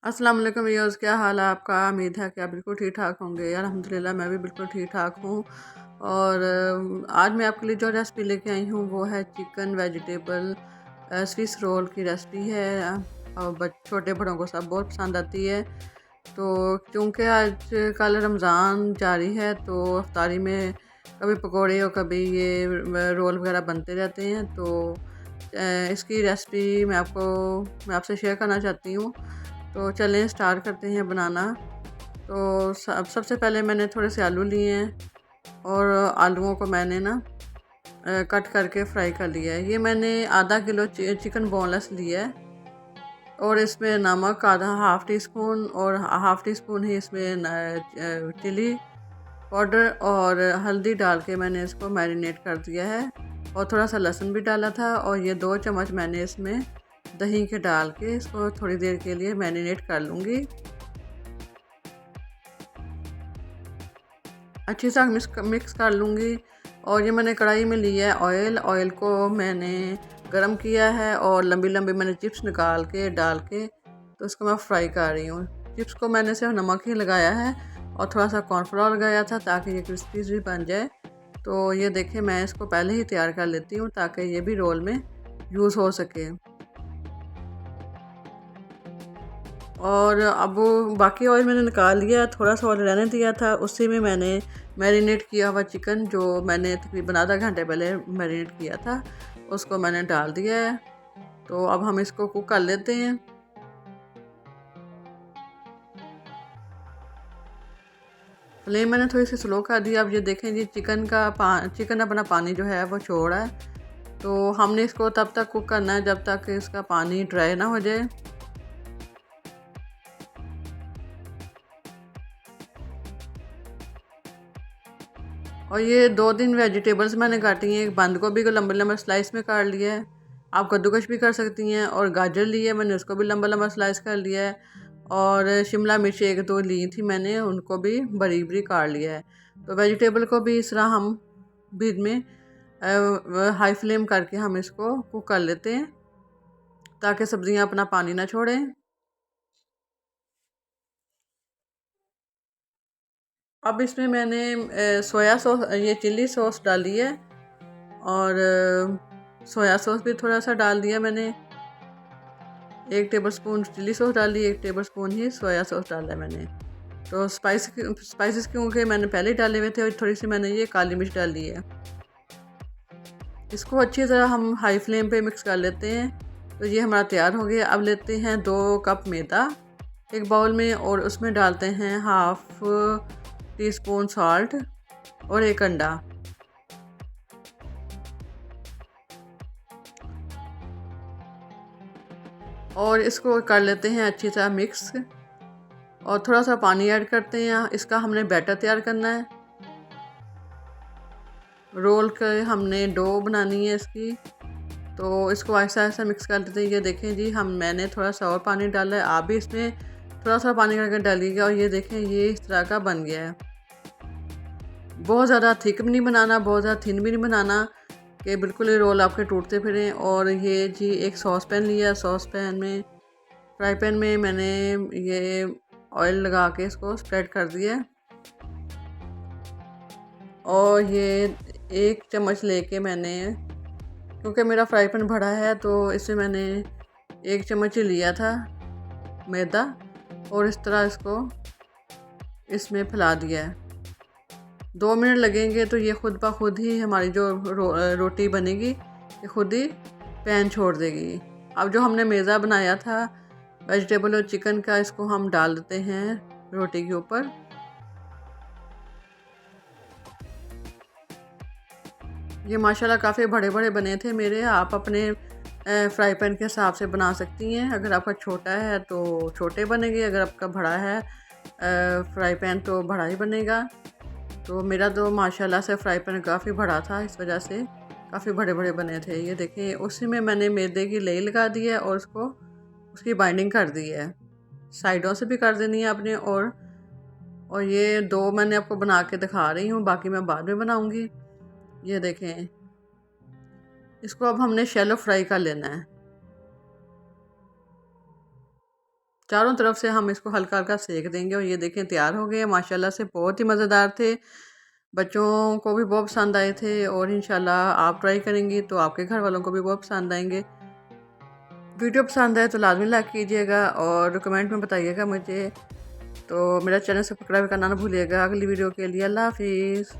अस्सलाम वालेकुम व्यूअर्स, क्या हाल है आपका। उम्मीद है कि आप बिल्कुल ठीक ठाक होंगे। अल्हम्दुलिल्लाह मैं भी बिल्कुल ठीक ठाक हूँ। और आज मैं आपके लिए जो रेसिपी लेके आई हूँ वो है चिकन वेजिटेबल स्विस रोल की रेसिपी है। और छोटे बड़ों को सब बहुत पसंद आती है। तो क्योंकि आज कल रमज़ान जारी है तो अफ्तारी में कभी पकोड़े और कभी ये रोल वगैरह बनते रहते हैं। तो इसकी रेसिपी मैं आपसे शेयर करना चाहती हूँ। तो चलें स्टार्ट करते हैं बनाना। तो सबसे पहले मैंने थोड़े से आलू लिए हैं और आलूओं को मैंने ना कट करके फ्राई कर लिया है। ये मैंने आधा किलो चिकन बोनलेस लिया है और इसमें नमक आधा हाफ़ टी स्पून और हाफ़ टी स्पून ही इसमें चिली पाउडर और हल्दी डाल के मैंने इसको मैरिनेट कर दिया है। और थोड़ा सा लहसुन भी डाला था और ये 2 चम्मच मैंने इसमें दही के डाल के इसको थोड़ी देर के लिए मैरिनेट कर लूँगी। अच्छी सा मिक्स कर लूँगी। और ये मैंने कढ़ाई में लिया है ऑयल को मैंने गरम किया है और लंबी लंबी मैंने चिप्स निकाल के डाल के तो इसको मैं फ्राई कर रही हूँ। चिप्स को मैंने सिर्फ नमक ही लगाया है और थोड़ा सा कॉर्नफ्लोर लगाया था ताकि ये क्रिस्पी भी बन जाए। तो ये देखें, मैं इसको पहले ही तैयार कर लेती हूँ ताकि ये भी रोल में यूज़ हो सके। और अब बाकी ऑयल मैंने निकाल लिया, थोड़ा सा ऑयल रहने दिया था। उसी में मैंने मैरिनेट किया हुआ चिकन जो मैंने तकरीबन आधा घंटे पहले मैरिनेट किया था उसको मैंने डाल दिया है। तो अब हम इसको कुक कर लेते हैं। फ्लेम मैंने थोड़ी सी स्लो कर दी। अब ये देखें जी चिकन अपना पानी जो है वो छोड़ रहा है। तो हमने इसको तब तक कुक करना है जब तक इसका पानी ड्राई ना हो जाए। और ये 2-3 वेजिटेबल्स मैंने काटी हैं। एक बंद गोभी को लंबे लंबे स्लाइस में काट लिया है। आप कद्दूकश भी कर सकती हैं। और गाजर ली है मैंने, उसको भी लंबा लंबा स्लाइस कर लिया है। और शिमला मिर्च 1-2 ली थी मैंने, उनको भी बारीक बारीक काट लिया है। तो वेजिटेबल को भी इस तरह हम बीच में हाई फ्लेम करके हम इसको कुक कर लेते हैं ताकि सब्जियां अपना पानी ना छोड़ें। अब इसमें मैंने सोया सॉस, ये चिल्ली सॉस डाली है। और सोया सॉस भी थोड़ा सा डाल दिया मैंने। 1 टेबलस्पून चिली सॉस डाली, 1 टेबलस्पून ही सोया सॉस डाला है मैंने। तो स्पाइसेस क्योंकि मैंने पहले ही डाले हुए थे और थोड़ी सी मैंने ये काली मिर्च डाली है। इसको अच्छी तरह हम हाई फ्लेम पे मिक्स कर लेते हैं। तो ये हमारा तैयार हो गया। अब लेते हैं 2 कप मैदा एक बाउल में और उसमें डालते हैं हाफ़ टी स्पून सॉल्ट और 1 अंडा। और इसको कर लेते हैं अच्छी तरह मिक्स। और थोड़ा सा पानी ऐड करते हैं। इसका हमने बैटर तैयार करना है। रोल के हमने डो बनानी है इसकी। तो इसको ऐसा ऐसा मिक्स कर लेते हैं। ये देखें जी, मैंने थोड़ा सा और पानी डाला है, आप भी इसमें थोड़ा सा पानी करके डालिएगा। और ये देखें ये इस तरह का बन गया है। बहुत ज़्यादा थिक भी नहीं बनाना, बहुत ज़्यादा थिन भी नहीं बनाना कि बिल्कुल ये रोल आपके टूटते फिरें। और ये जी एक सॉस पैन लिया, सॉस पैन में फ्राई पैन में मैंने ये ऑयल लगा के इसको स्प्रेड कर दिया। और ये 1 चम्मच लेके मैंने, क्योंकि मेरा फ्राई पैन बड़ा है तो इससे मैंने 1 चम्मच ही लिया था मैदा। और इस तरह इसको इसमें फैला दिया है। 2 मिनट लगेंगे तो ये खुद ब खुद ही हमारी जो रोटी बनेगी ये खुद ही पैन छोड़ देगी। अब जो हमने मेज़ा बनाया था वेजिटेबल और चिकन का, इसको हम डाल देते हैं रोटी के ऊपर। ये माशाल्लाह काफ़ी बड़े बड़े बने थे मेरे। आप अपने फ्राई पैन के हिसाब से बना सकती हैं। अगर आपका छोटा है तो छोटे बनेंगे, अगर आपका बड़ा है फ्राई पैन तो बड़ा ही बनेगा। तो मेरा तो माशाल्लाह से फ्राई पैन काफ़ी बड़ा था, इस वजह से काफ़ी बड़े बड़े बने थे। ये देखें, उसी में मैंने मैदे की लेयर लगा दी है और उसकी बाइंडिंग कर दी है। साइडों से भी कर देनी है आपने। और ये 2 मैंने आपको बना के दिखा रही हूँ, बाकी मैं बाद में बनाऊँगी। ये देखें, इसको अब हमने शैलो फ्राई कर लेना है। चारों तरफ से हम इसको हल्का हल्का सेक देंगे। और ये देखें तैयार हो गए माशाल्लाह से, बहुत ही मज़ेदार थे, बच्चों को भी बहुत पसंद आए थे और इंशाल्लाह आप ट्राई करेंगी तो आपके घर वालों को भी बहुत पसंद आएंगे। वीडियो पसंद आए तो लाजमी लाइक कीजिएगा और कमेंट में बताइएगा मुझे। तो मेरा चैनल सब्सक्राइब करना ना भूलिएगा। अगली वीडियो के लिए अल्लाह हाफिज़।